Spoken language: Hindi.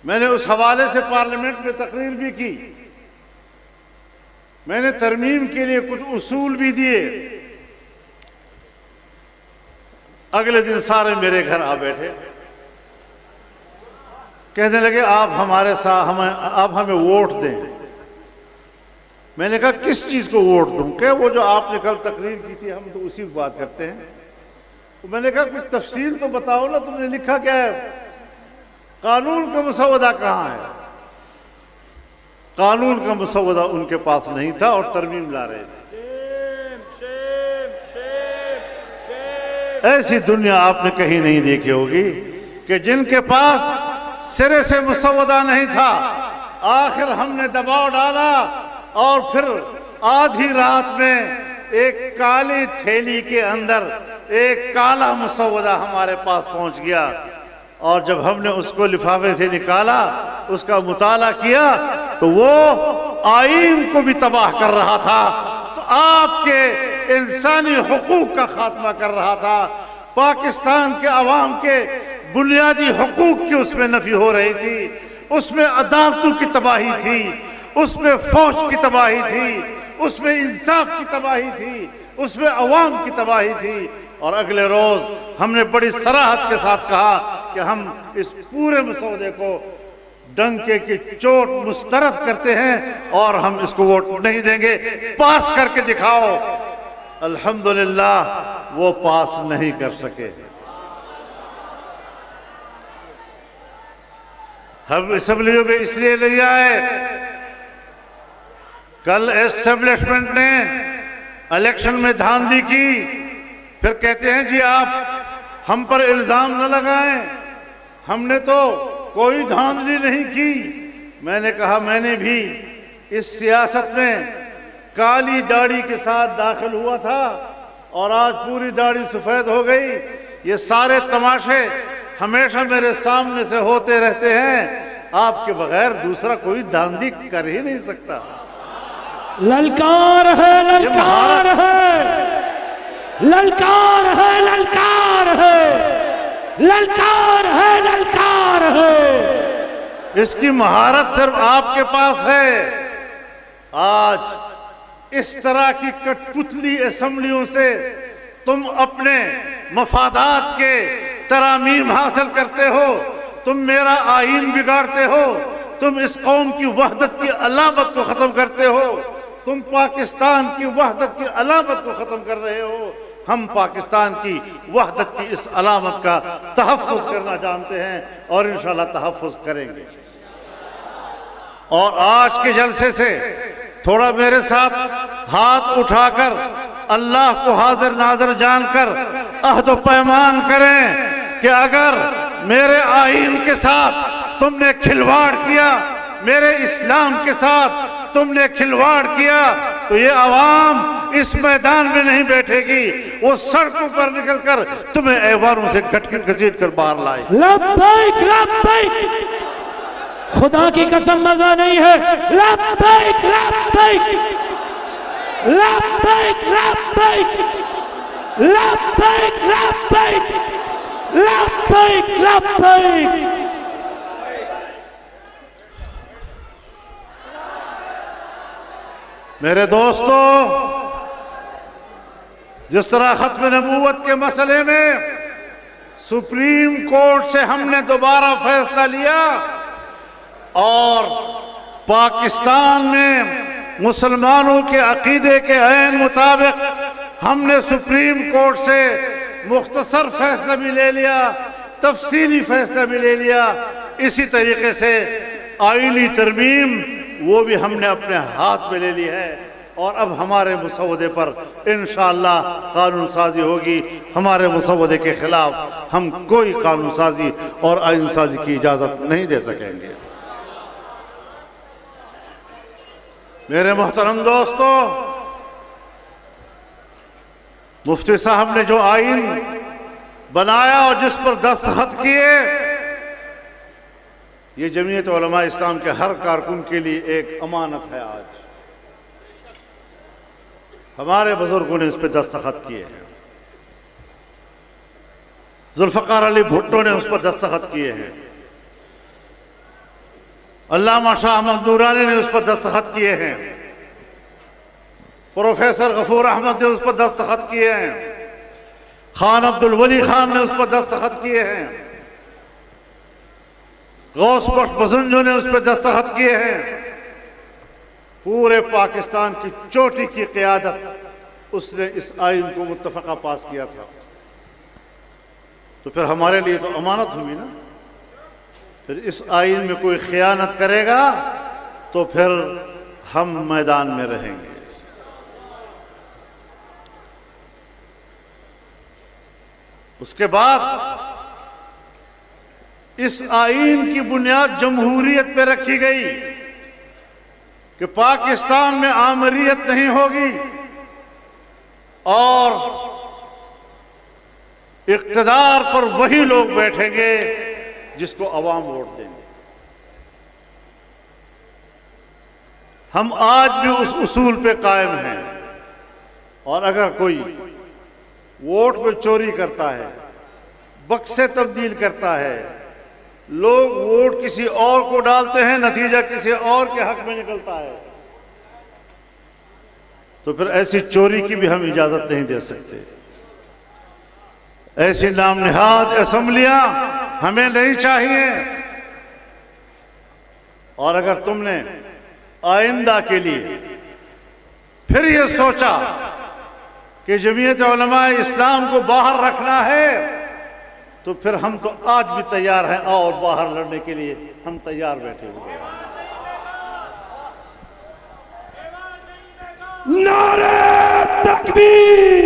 मैंने उस हवाले से पार्लियामेंट में तकरीर भी की। मैंने तरमीम के लिए कुछ उसूल भी दिए। अगले दिन सारे मेरे घर आ बैठे, कहने लगे आप हमारे साथ आप हमें वोट दें। मैंने कहा किस चीज को वोट दूं? क्या वो जो आपने कल तकरीर की थी, हम तो उसी की बात करते हैं। तो मैंने कहा कुछ तफसील तो बताओ ना, तुमने लिखा क्या है? कानून का मसौदा कहां है? कानून का मसौदा उनके पास नहीं था और तरमीम ला रहे थे। ऐसी दुनिया आपने कहीं नहीं देखी होगी कि जिनके पास सिरे से मसौदा नहीं था, आखिर हमने दबाव डाला और फिर आधी रात में एक काली थैली के अंदर एक काला मसौदा हमारे पास पहुंच गया। और जब हमने उसको लिफाफे से निकाला, उसका मुताला किया, तो वो आईन को भी तबाह कर रहा था, तो आपके इंसानी हुकूक का खात्मा कर रहा था। पाकिस्तान के अवाम के बुनियादी हुकूक की उसमें नफी हो रही थी, उसमें अदालतों की तबाही थी, उसमें फौज की तबाही थी, उसमें इंसाफ की तबाही थी, उसमें अवाम की तबाही थी। और अगले रोज हमने बड़ी सराहत के साथ कहा कि हम इस पूरे मसौदे को डंके की चोट मुस्तरद करते हैं और हम इसको वोट नहीं देंगे, पास करके दिखाओ। अल्हम्दुलिल्लाह वो पास नहीं कर सके। हम असेंबलियों में इसलिए नहीं आए, कल एस्टेब्लिशमेंट ने इलेक्शन में धांधली की, फिर कहते हैं जी आप हम पर इल्जाम न लगाएं, हमने तो कोई धांधली नहीं की। मैंने कहा मैंने भी इस सियासत में काली दाढ़ी के साथ दाखिल हुआ था और आज पूरी दाढ़ी सफेद हो गई। ये सारे तमाशे हमेशा मेरे सामने से होते रहते हैं, आपके बगैर दूसरा कोई धांधली कर ही नहीं सकता। ललकार है, ललकार है, ललकार है, ललकार है, ललकार है, ललकार है। इसकी महारत सिर्फ आपके पास है। आज इस तरह की कठपुतली असेंबलियों से तुम अपने मफादात के तरामीम हासिल करते हो, तुम मेरा आईन बिगाड़ते हो, तुम इस कौम की वहदत की अलामत को खत्म करते हो, तुम पाकिस्तान की वहदत की अलामत को खत्म कर रहे हो। हम पाकिस्तान की वहदत की इस अलामत का तहफ़्फ़ुज़ करना जानते हैं और इंशाअल्लाह तहफ़्फ़ुज़ करेंगे। और आज के जलसे से थोड़ा मेरे साथ हाथ उठाकर अल्लाह को हाजिर नाज़िर जानकर अहद व पैमान करें कि अगर मेरे आईन के साथ तुमने खिलवाड़ किया, मेरे इस्लाम के साथ तुमने खिलवाड़ किया, तो ये अवाम इस मैदान में नहीं बैठेगी, वो सड़कों पर निकलकर तुम्हें ऐवानों से घसीट कर बाहर लाए। लब्बैक लब्बैक, खुदा की कसम मजा नहीं है। लब्बैक लब्बैक, लब्बैक लब्बैक, लब्बैक लब्बैक, लब्बैक लब्बैक। मेरे दोस्तों, जिस तरह खत्म नबूवत के मसले में सुप्रीम कोर्ट से हमने दोबारा फैसला लिया और पाकिस्तान में मुसलमानों के अकीदे के ऐन मुताबिक हमने सुप्रीम कोर्ट से मुख्तसर फैसला भी ले लिया, तफसीली फैसला भी ले लिया, इसी तरीके से आईनी तरमीम वो भी हमने अपने हाथ में ले ली है और अब हमारे मसौदे पर इंशाअल्लाह कानून साजी होगी। हमारे मसौदे के खिलाफ हम कोई कानून साजी और आईन साजी की इजाजत नहीं दे सकेंगे। मेरे मोहतरम दोस्तों, मुफ्ती साहब ने जो आईन बनाया और जिस पर दस्तखत किए, ये जमीयत उलमा इस्लाम के हर कारकुन के लिए एक अमानत है। आज हमारे बुजुर्गों ने इस पर दस्तखत किए हैं, जुल्फ़िकार अली भुट्टो ने उस पर दस्तखत किए हैं, अल्लामा शाह अहमद नूरानी ने उस पर दस्तखत किए हैं, प्रोफेसर गफूर अहमद ने उस पर दस्तखत किए हैं, खान अब्दुल वली खान ने उस पर दस्तखत किए हैं, गौस बख्श बसंजो ने उस पर दस्तखत किए हैं। पूरे पाकिस्तान की चोटी की क़यादत उसने इस आइन को मुत्तफ़क़ा पास किया था। तो फिर हमारे लिए तो अमानत हुई ना। फिर इस आइन में कोई खयानत करेगा तो फिर हम मैदान में रहेंगे। उसके बाद इस आइन की बुनियाद जमहूरियत पे रखी गई कि पाकिस्तान में आमरीयत नहीं होगी और इक़्तिदार पर वही लोग बैठेंगे जिसको अवाम वोट देंगे। हम आज भी उस उसूल पे कायम हैं और अगर कोई वोट में चोरी करता है, बक्से तब्दील करता है, लोग वोट किसी और को डालते हैं, नतीजा किसी और के हक में निकलता है, तो फिर ऐसी चोरी की भी हम इजाजत नहीं दे सकते। ऐसी नाम निहाद असेंबलियां हमें नहीं चाहिए। और अगर तुमने आइंदा के लिए फिर ये सोचा कि जमीयत उलमा इस्लाम को बाहर रखना है, तो फिर हम तो आज भी तैयार हैं और बाहर लड़ने के लिए हम तैयार बैठे हुए हैं। नारे तकबीर।